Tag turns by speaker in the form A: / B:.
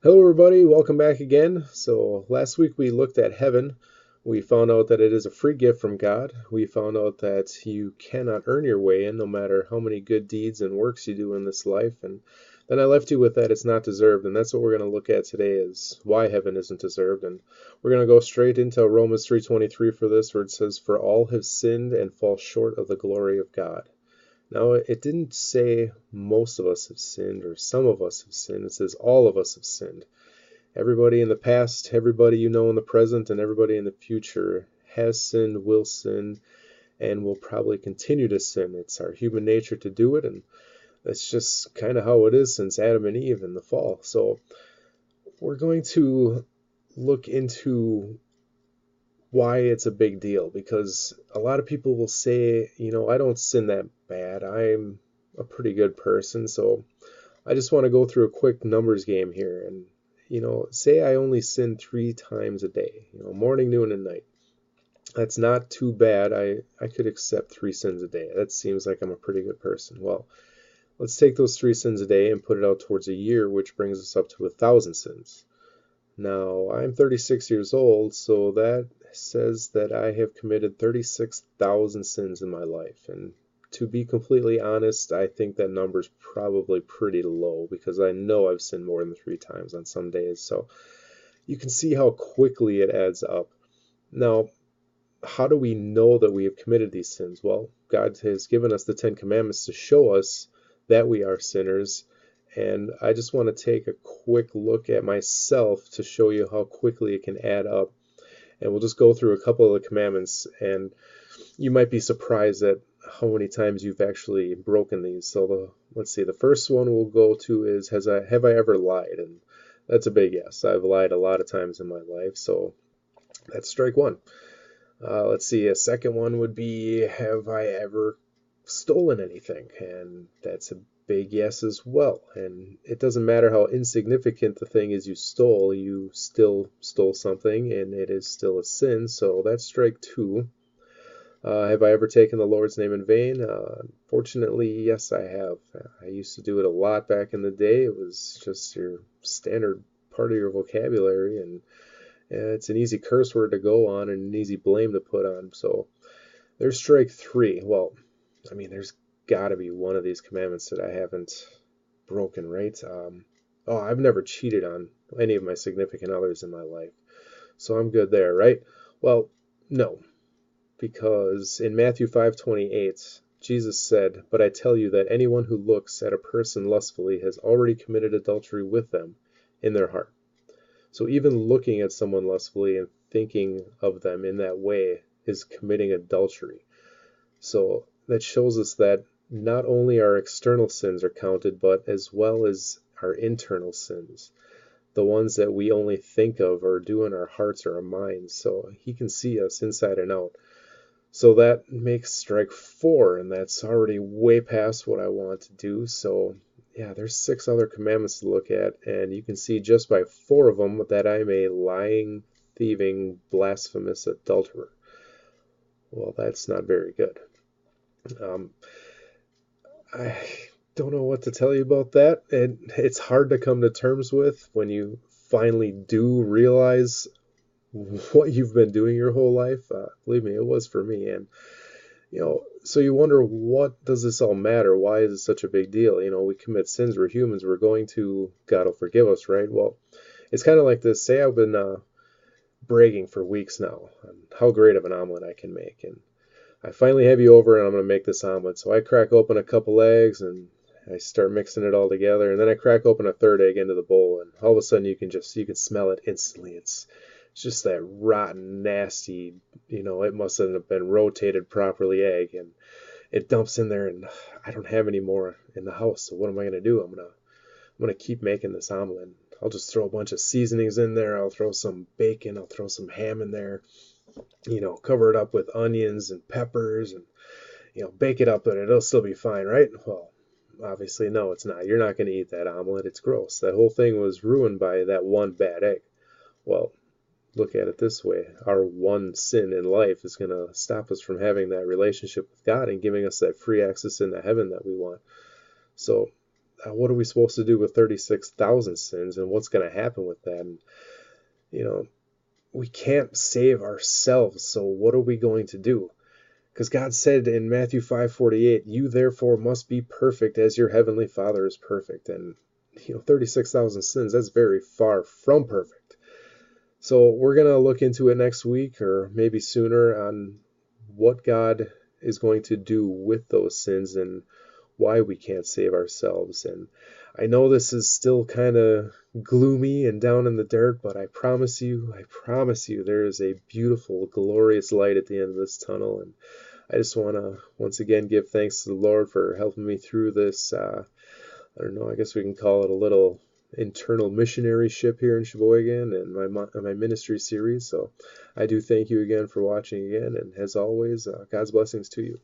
A: Hello, everybody. Welcome back again. So, last week we looked at heaven. We found out that it is a free gift from God. We found out that you cannot earn your way in, no matter how many good deeds and works you do in this life. And then I left you with that it's not deserved. And that's what we're going to look at today is why heaven isn't deserved. And we're going to go straight into Romans 3:23 for this, where it says, "For all have sinned and fall short of the glory of God." Now, it didn't say most of us have sinned or some of us have sinned. It says all of us have sinned. Everybody in the past, everybody you know in the present, and everybody in the future has sinned, will sin, and will probably continue to sin. It's our human nature to do it, and that's just kind of how it is since Adam and Eve in the fall. So we're going to look into why it's a big deal because a lot of people will say, I don't sin that bad. I'm a pretty good person. So I just want to go through a quick numbers game here and say I only sin 3 times a day, morning, noon, and night. That's not too bad. I could accept 3 sins a day. That seems like I'm a pretty good person. Well, let's take those 3 sins a day and put it out towards a year, which brings us up to 1,000 sins. Now, I'm 36 years old, so that says that I have committed 36,000 sins in my life. And to be completely honest, I think that number's probably pretty low because I know I've sinned more than 3 times on some days. So you can see how quickly it adds up. Now, how do we know that we have committed these sins? Well, God has given us the Ten Commandments to show us that we are sinners. And I just want to take a quick look at myself to show you how quickly it can add up. And we'll just go through a couple of the commandments, and you might be surprised at how many times you've actually broken these. So let's see, the first one we'll go to is have I ever lied? And that's a big yes. I've lied a lot of times in my life, so that's strike one. Let's see, a second one would be, have I ever stolen anything? And that's a big yes as well. And it doesn't matter how insignificant the thing is you still stole something, and it is still a sin, so that's strike two. Have I ever taken the Lord's name in vain? Fortunately, yes, I have. I used to do it a lot back in the day. It was just your standard part of your vocabulary, and it's an easy curse word to go on and an easy blame to put on. So there's strike three. Well, I mean, there's got to be one of these commandments that I haven't broken, right? I've never cheated on any of my significant others in my life. So I'm good there, right? Well, no, because in Matthew 5:28, Jesus said, "But I tell you that anyone who looks at a person lustfully has already committed adultery with them in their heart." So even looking at someone lustfully and thinking of them in that way is committing adultery. So that shows us that not only our external sins are counted, but as well as our internal sins, the ones that we only think of or do in our hearts or our minds. So he can see us inside and out. So that makes strike four, and that's already way past what I want to do. So yeah, there's 6 other commandments to look at, and you can see just by 4 of them that I'm a lying, thieving, blasphemous adulterer. Well, that's not very good. Um, I don't know what to tell you about that. It's hard to come to terms with when you finally do realize what you've been doing your whole life. Believe me, it was for me. And so you wonder, what does this all matter? Why is it such a big deal? We commit sins, we're humans, God will forgive us, right? Well, it's kind of like this. Say I've been bragging for weeks now on how great of an omelet I can make, and I finally have you over and I'm going to make this omelet. So I crack open a couple eggs and I start mixing it all together, and then I crack open a third egg into the bowl, and all of a sudden you can smell it instantly. It's just that rotten, nasty, it must have been rotated properly egg, and it dumps in there, and I don't have any more in the house. So what am I going to do? I'm gonna keep making this omelet. I'll just throw a bunch of seasonings in there. I'll throw some bacon. I'll throw some ham in there. Cover it up with onions and peppers, and bake it up, and it'll still be fine, right? Well, obviously, no, it's not. You're not going to eat that omelet. It's gross. That whole thing was ruined by that one bad egg. Well, look at it this way. Our one sin in life is going to stop us from having that relationship with God and giving us that free access into heaven that we want. So what are we supposed to do with 36,000 sins, and what's going to happen with that? And, you know, we can't save ourselves, so what are we going to do? Because God said in Matthew 5:48, you therefore must be perfect as your heavenly Father is perfect. And, 36,000 sins, that's very far from perfect. So we're going to look into it next week or maybe sooner on what God is going to do with those sins and why we can't save ourselves. And I know this is still kind of gloomy and down in the dirt, but I promise you, there is a beautiful, glorious light at the end of this tunnel. And I just want to once again give thanks to the Lord for helping me through this. I don't know, I guess we can call it a little internal missionary ship here in Sheboygan and my ministry series. So I do thank you again for watching again. And as always, God's blessings to you.